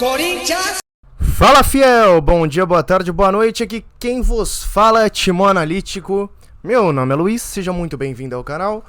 Corinthians! Fala, fiel! Bom dia, boa tarde, boa noite. Aqui quem vos fala é Timão Analítico. Meu nome é Luiz, seja muito bem-vindo ao canal.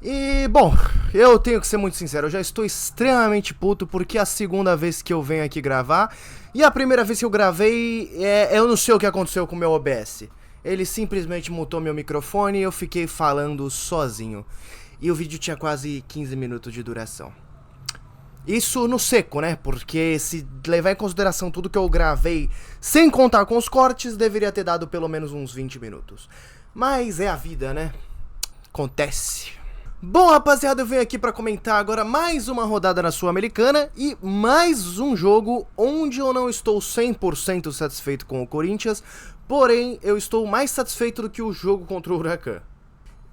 E, bom, eu tenho que ser muito sincero, eu já estou extremamente puto porque é a segunda vez que eu venho aqui gravar. E a primeira vez que eu gravei, eu não sei o que aconteceu com o meu OBS. Ele simplesmente mutou meu microfone e eu fiquei falando sozinho. E o vídeo tinha quase 15 minutos de duração. Isso no seco, né? Porque se levar em consideração tudo que eu gravei, sem contar com os cortes, deveria ter dado pelo menos uns 20 minutos. Mas é a vida, né? Acontece. Bom, rapaziada, eu venho aqui pra comentar agora mais uma rodada na Sul-Americana e mais um jogo onde eu não estou 100% satisfeito com o Corinthians, porém eu estou mais satisfeito do que o jogo contra o Huracan.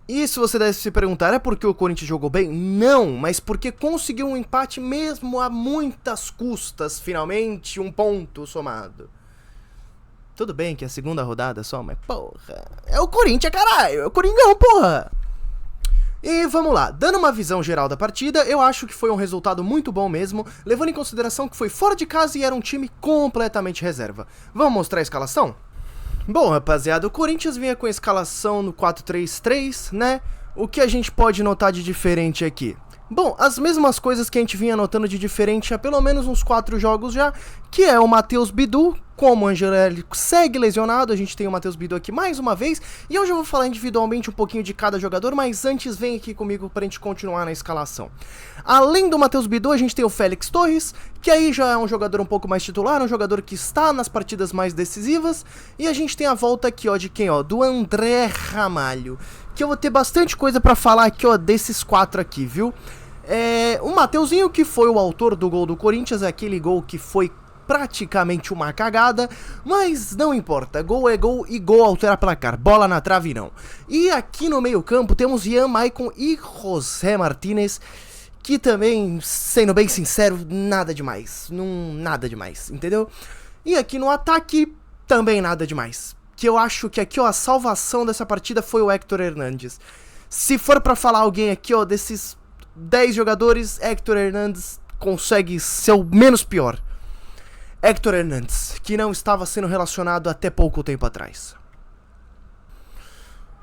E se você deve se perguntar, é porque o Corinthians jogou bem? Não, mas porque conseguiu um empate mesmo a muitas custas, finalmente, um ponto somado. Tudo bem que é a segunda rodada só, mas porra, é o Corinthians, caralho, é o Coringão, porra! E vamos lá, dando uma visão geral da partida, eu acho que foi um resultado muito bom mesmo, levando em consideração que foi fora de casa e era um time completamente reserva. Vamos mostrar a escalação? Bom, rapaziada, o Corinthians vinha com a escalação no 4-3-3, né? O que a gente pode notar de diferente aqui? Bom, as mesmas coisas que a gente vinha notando de diferente há pelo menos uns 4 jogos já, que é o Matheus Bidu, como o Angelelli segue lesionado, a gente tem o Matheus Bidu aqui mais uma vez, e hoje eu vou falar individualmente um pouquinho de cada jogador, mas antes vem aqui comigo pra gente continuar na escalação. Além do Matheus Bidu, a gente tem o Félix Torres, que aí já é um jogador um pouco mais titular, um jogador que está nas partidas mais decisivas, e a gente tem a volta aqui, ó, de quem, ó, do André Ramalho, que eu vou ter bastante coisa pra falar aqui, ó, desses 4 aqui, viu? O Mateuzinho, que foi o autor do gol do Corinthians, aquele gol que foi praticamente uma cagada, mas não importa, gol é gol e gol altera placar, bola na trave não. E aqui no meio campo temos Ian, Maicon e José Martínez, que também, sendo bem sincero, nada demais, nada demais, entendeu? E aqui no ataque, também nada demais, que eu acho que aqui, ó, a salvação dessa partida foi o Héctor Hernández. Se for pra falar alguém aqui, ó, desses 10 jogadores, Héctor Hernández consegue ser o menos pior. Héctor Hernández, que não estava sendo relacionado até pouco tempo atrás.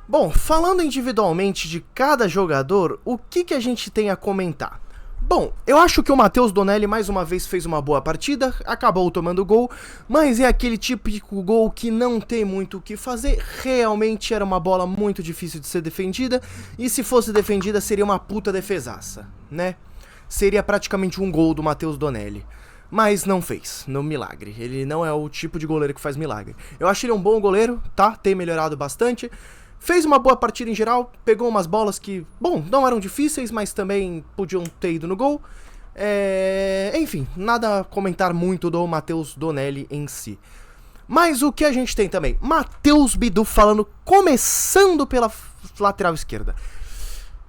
Bom, falando individualmente de cada jogador, o que a gente tem a comentar? Bom, eu acho que o Matheus Donelli mais uma vez fez uma boa partida, acabou tomando gol, mas é aquele típico gol que não tem muito o que fazer, realmente era uma bola muito difícil de ser defendida, e se fosse defendida seria uma puta defesaça, né? Seria praticamente um gol do Matheus Donelli. Mas não fez, no milagre, ele não é o tipo de goleiro que faz milagre. Eu acho ele um bom goleiro, tá? Tem melhorado bastante. Fez uma boa partida em geral, pegou umas bolas que, bom, não eram difíceis, mas também podiam ter ido no gol. Enfim, nada a comentar muito do Matheus Donelli em si. Mas o que a gente tem também? Matheus Bidu falando, começando pela lateral esquerda.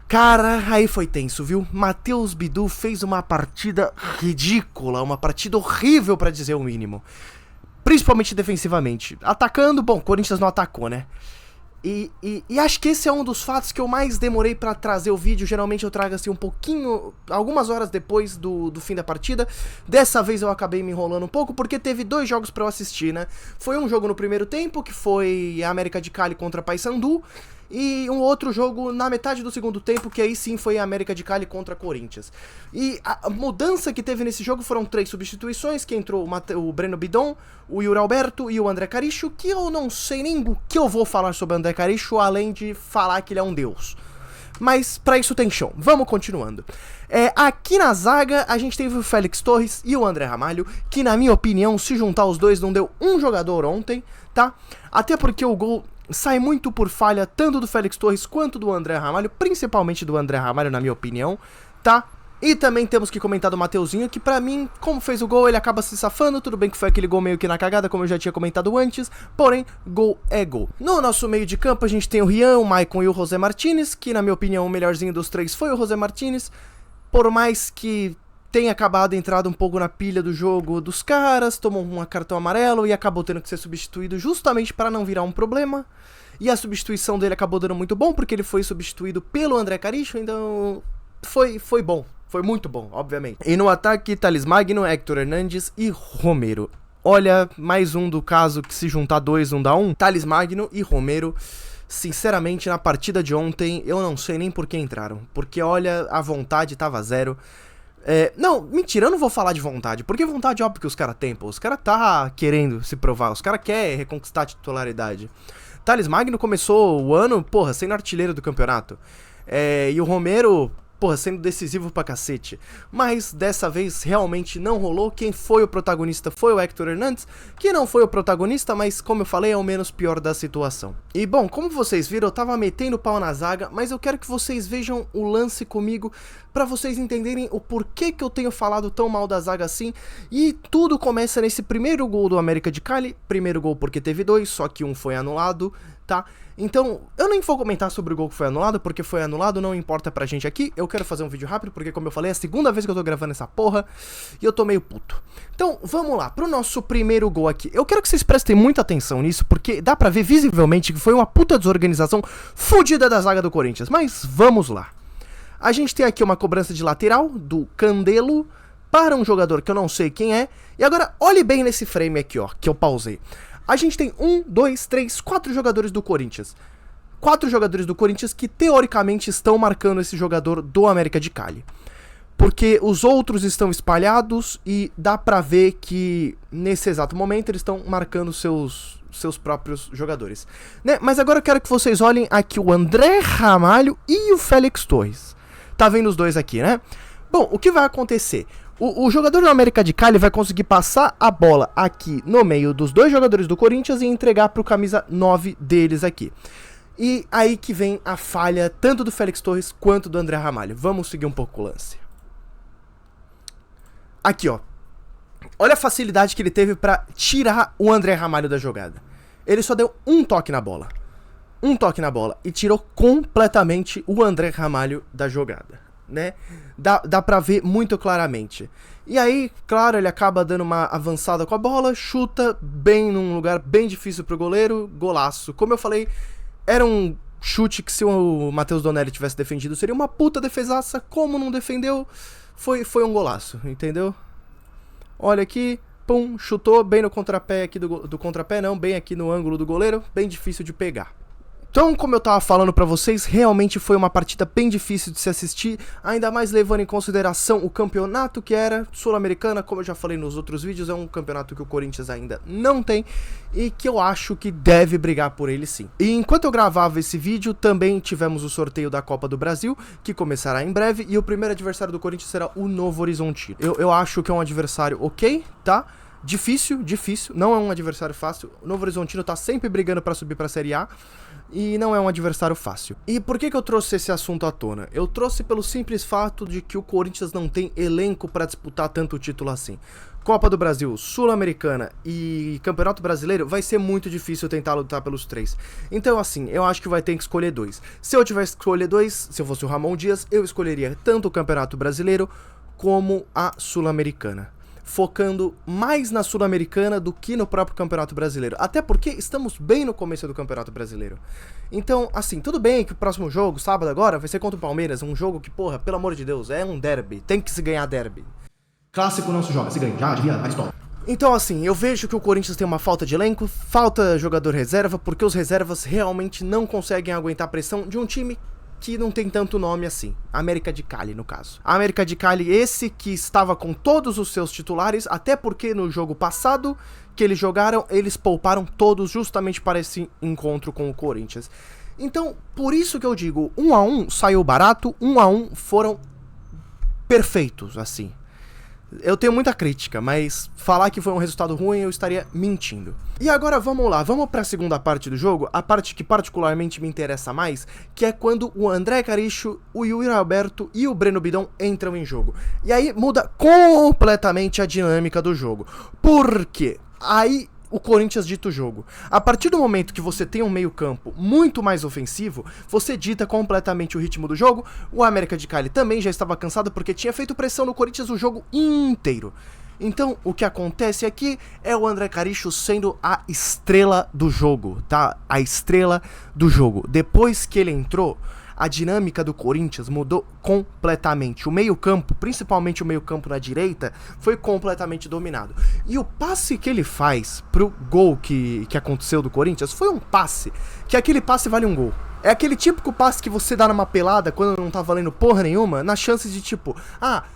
Cara, aí foi tenso, viu? Matheus Bidu fez uma partida ridícula, uma partida horrível pra dizer o mínimo. Principalmente defensivamente. Atacando, bom, Corinthians não atacou, né? E acho que esse é um dos fatos que eu mais demorei pra trazer o vídeo. Geralmente eu trago assim um pouquinho, algumas horas depois do fim da partida. Dessa vez eu acabei me enrolando um pouco porque teve 2 jogos pra eu assistir, né? Foi um jogo no primeiro tempo, que foi a América de Cali contra Paysandu. E um outro jogo na metade do segundo tempo, que aí sim foi a América de Cali contra Corinthians. E a mudança que teve nesse jogo foram 3 substituições, que entrou o Breno Bidon, o Yuri Alberto e o André Carixo, que eu não sei nem o que eu vou falar sobre o André Carixo, além de falar que ele é um deus. Mas pra isso tem chão, vamos continuando. Aqui na zaga a gente teve o Félix Torres e o André Ramalho, que na minha opinião, se juntar os dois não deu um jogador ontem, tá? Até porque o gol sai muito por falha tanto do Félix Torres quanto do André Ramalho, principalmente do André Ramalho na minha opinião, tá? E também temos que comentar do Mateuzinho, que pra mim, como fez o gol, ele acaba se safando, tudo bem que foi aquele gol meio que na cagada, como eu já tinha comentado antes, porém, gol é gol. No nosso meio de campo a gente tem o Rian, o Maicon e o José Martínez, que na minha opinião o melhorzinho dos 3 foi o José Martínez, por mais que tenha acabado entrado um pouco na pilha do jogo dos caras, tomou um cartão amarelo e acabou tendo que ser substituído justamente para não virar um problema. E a substituição dele acabou dando muito bom, porque ele foi substituído pelo André Carixo, então foi bom. Foi muito bom, obviamente. E no ataque, Thales Magno, Héctor Hernandes e Romero. Olha, mais um do caso que se juntar dois não dá um. Thales Magno e Romero. Sinceramente, na partida de ontem, eu não sei nem por que entraram. Porque, olha, a vontade tava zero. Não, mentira, eu não vou falar de vontade. Porque vontade é óbvio que os caras têm, pô. Os caras tá querendo se provar. Os caras querem reconquistar a titularidade. Thales Magno começou o ano, porra, sendo artilheiro do campeonato. E o Romero, porra, sendo decisivo pra cacete. Mas dessa vez realmente não rolou. Quem foi o protagonista foi o Héctor Hernandes, que não foi o protagonista, mas como eu falei, é o menos pior da situação. E bom, como vocês viram, eu tava metendo pau na zaga, mas eu quero que vocês vejam o lance comigo pra vocês entenderem o porquê que eu tenho falado tão mal da zaga assim. E tudo começa nesse primeiro gol do América de Cali. Primeiro gol porque teve dois, só que um foi anulado, tá? Então, eu nem vou comentar sobre o gol que foi anulado, porque foi anulado, não importa pra gente aqui. Eu quero fazer um vídeo rápido, porque como eu falei, é a segunda vez que eu tô gravando essa porra, e eu tô meio puto. Então, vamos lá, pro nosso primeiro gol aqui. Eu quero que vocês prestem muita atenção nisso, porque dá pra ver visivelmente que foi uma puta desorganização fodida da zaga do Corinthians. Mas, vamos lá. A gente tem aqui uma cobrança de lateral, do Candelo, para um jogador que eu não sei quem é. E agora, olhe bem nesse frame aqui, ó, que eu pausei. A gente tem 4 jogadores do Corinthians. 4 jogadores do Corinthians que teoricamente estão marcando esse jogador do América de Cali. Porque os outros estão espalhados e dá pra ver que nesse exato momento eles estão marcando seus próprios jogadores. Né? Mas agora eu quero que vocês olhem aqui o André Ramalho e o Félix Torres. Tá vendo os dois aqui, né? Bom, o que vai acontecer? O jogador do América de Cali vai conseguir passar a bola aqui no meio dos dois jogadores do Corinthians e entregar pro camisa 9 deles aqui. E aí que vem a falha tanto do Félix Torres quanto do André Ramalho. Vamos seguir um pouco o lance. Aqui, ó. Olha a facilidade que ele teve pra tirar o André Ramalho da jogada. Ele só deu um toque na bola. Um toque na bola. E tirou completamente o André Ramalho da jogada. Né? Dá pra ver muito claramente. E aí, claro, ele acaba dando uma avançada com a bola, chuta bem num lugar bem difícil pro goleiro, golaço. Como eu falei, era um chute que se o Matheus Donelli tivesse defendido seria uma puta defesaça. Como não defendeu, foi um golaço, entendeu? Olha aqui, pum, chutou bem no contrapé aqui do contrapé, não, bem aqui no ângulo do goleiro, bem difícil de pegar. Então, como eu tava falando pra vocês, realmente foi uma partida bem difícil de se assistir, ainda mais levando em consideração o campeonato que era Sul-Americana, como eu já falei nos outros vídeos, é um campeonato que o Corinthians ainda não tem e que eu acho que deve brigar por ele sim. E enquanto eu gravava esse vídeo, também tivemos o sorteio da Copa do Brasil, que começará em breve, e o primeiro adversário do Corinthians será o Novo Horizontino. Eu acho que é um adversário ok, tá? Difícil, não é um adversário fácil. O Novo Horizontino tá sempre brigando pra subir pra Série A. E não é um adversário fácil. E por que eu trouxe esse assunto à tona? Eu trouxe pelo simples fato de que o Corinthians não tem elenco pra disputar tanto título assim. Copa do Brasil, Sul-Americana e Campeonato Brasileiro vai ser muito difícil tentar lutar pelos 3. Então assim, eu acho que vai ter que escolher 2. Se eu tivesse que escolher 2, se eu fosse o Ramon Dias, eu escolheria tanto o Campeonato Brasileiro como a Sul-Americana. Focando mais na Sul-Americana do que no próprio Campeonato Brasileiro. Até porque estamos bem no começo do Campeonato Brasileiro. Então, assim, tudo bem que o próximo jogo, sábado agora, vai ser contra o Palmeiras. Um jogo que, porra, pelo amor de Deus, é um derby. Tem que se ganhar derby. Clássico não se joga, se ganha. Já devia, Aristóteles. Então, assim, eu vejo que o Corinthians tem uma falta de elenco, falta jogador reserva, porque os reservas realmente não conseguem aguentar a pressão de um time que não tem tanto nome assim. América de Cali, no caso. A América de Cali, esse que estava com todos os seus titulares, até porque no jogo passado que eles jogaram, eles pouparam todos justamente para esse encontro com o Corinthians. Então, por isso que eu digo, 1-1 saiu barato, 1-1 foram perfeitos, assim. Eu tenho muita crítica, mas falar que foi um resultado ruim eu estaria mentindo. E agora vamos lá, vamos para a segunda parte do jogo, a parte que particularmente me interessa mais, que é quando o André Carriço, o Yuri Alberto e o Breno Bidon entram em jogo. E aí muda completamente a dinâmica do jogo. Por quê? Aí o Corinthians dita o jogo. A partir do momento que você tem um meio-campo muito mais ofensivo, você dita completamente o ritmo do jogo. O América de Cali também já estava cansado porque tinha feito pressão no Corinthians o jogo inteiro. Então, o que acontece aqui é o André Carriço sendo a estrela do jogo, tá? A estrela do jogo. Depois que ele entrou, a dinâmica do Corinthians mudou completamente. O meio-campo, principalmente o meio-campo na direita, foi completamente dominado. E o passe que ele faz pro gol que aconteceu do Corinthians foi um passe, que aquele passe vale um gol. É aquele típico passe que você dá numa pelada quando não tá valendo porra nenhuma, na chance de tipo,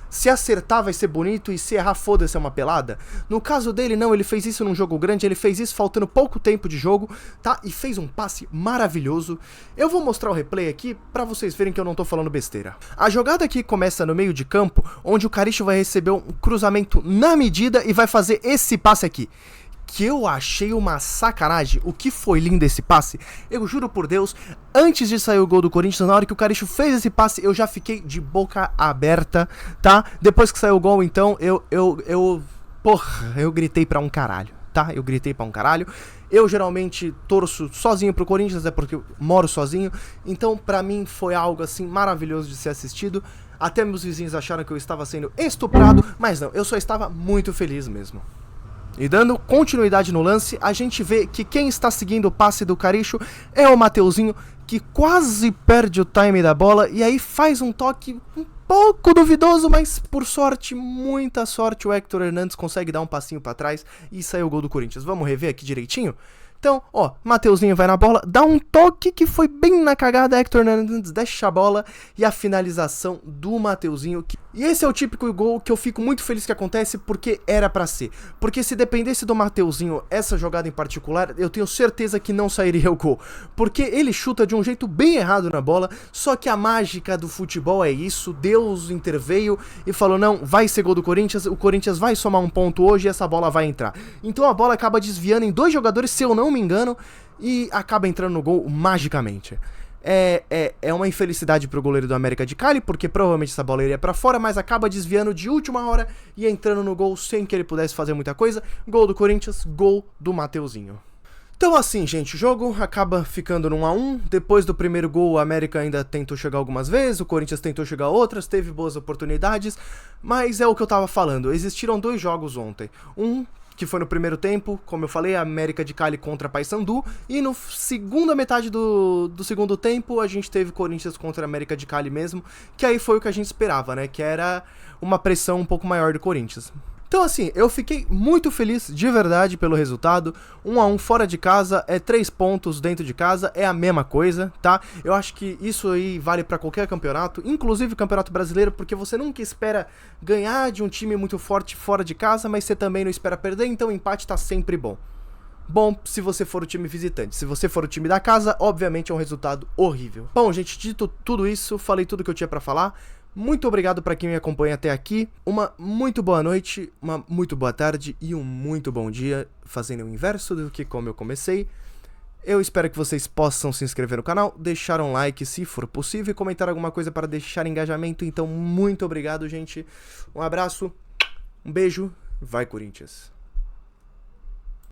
se acertar vai ser bonito e se errar foda-se é uma pelada. No caso dele não, ele fez isso num jogo grande, ele fez isso faltando pouco tempo de jogo, tá? E fez um passe maravilhoso. Eu vou mostrar o replay aqui pra vocês verem que eu não tô falando besteira. A jogada aqui começa no meio de campo, onde o Carixo vai receber um cruzamento na medida e vai fazer esse passe aqui, que eu achei uma sacanagem. O que foi lindo esse passe, eu juro por Deus, antes de sair o gol do Corinthians, na hora que o Carixo fez esse passe, eu já fiquei de boca aberta, tá? Depois que saiu o gol, então, eu gritei pra um caralho, tá? Eu gritei pra um caralho. Eu geralmente torço sozinho pro Corinthians, é porque eu moro sozinho, então pra mim foi algo assim maravilhoso de ser assistido. Até meus vizinhos acharam que eu estava sendo estuprado, mas não, eu só estava muito feliz mesmo. E dando continuidade no lance, a gente vê que quem está seguindo o passe do Carixo é o Mateuzinho, que quase perde o time da bola e aí faz um toque um pouco duvidoso, mas por sorte, muita sorte, o Héctor Hernandes consegue dar um passinho pra trás e sai o gol do Corinthians. Vamos rever aqui direitinho? Então, ó, Mateuzinho vai na bola, dá um toque que foi bem na cagada, Héctor Hernandes deixa a bola e a finalização do Mateuzinho. E esse é o típico gol que eu fico muito feliz que acontece porque era pra ser. Porque se dependesse do Mateuzinho, essa jogada em particular, eu tenho certeza que não sairia o gol. Porque ele chuta de um jeito bem errado na bola, só que a mágica do futebol é isso, Deus interveio e falou, não, vai ser gol do Corinthians, o Corinthians vai somar um ponto hoje e essa bola vai entrar. Então a bola acaba desviando em dois jogadores, se eu não me engano, e acaba entrando no gol magicamente. É uma infelicidade pro goleiro do América de Cali, porque provavelmente essa bola iria pra fora, mas acaba desviando de última hora e entrando no gol sem que ele pudesse fazer muita coisa. Gol do Corinthians, gol do Mateuzinho. Então assim, gente, o jogo acaba ficando num 1-1, depois do primeiro gol o América ainda tentou chegar algumas vezes, o Corinthians tentou chegar outras, teve boas oportunidades, mas é o que eu tava falando, existiram dois jogos ontem, que foi no primeiro tempo, como eu falei, a América de Cali contra Paysandu, e no segunda metade do segundo tempo a gente teve Corinthians contra a América de Cali mesmo, que aí foi o que a gente esperava, né, que era uma pressão um pouco maior do Corinthians. Então assim, eu fiquei muito feliz de verdade pelo resultado. 1-1 fora de casa, 3 pontos dentro de casa, é a mesma coisa, tá? Eu acho que isso aí vale pra qualquer campeonato, inclusive o Campeonato Brasileiro, porque você nunca espera ganhar de um time muito forte fora de casa, mas você também não espera perder, então o empate tá sempre bom. Bom, se você for o time visitante. Se você for o time da casa, obviamente é um resultado horrível. Bom, gente, dito tudo isso, falei tudo que eu tinha pra falar. Muito obrigado para quem me acompanha até aqui, uma muito boa noite, uma muito boa tarde e um muito bom dia, fazendo o inverso do que como eu comecei. Eu espero que vocês possam se inscrever no canal, deixar um like se for possível e comentar alguma coisa para deixar engajamento, então muito obrigado, gente, um abraço, um beijo, vai Corinthians!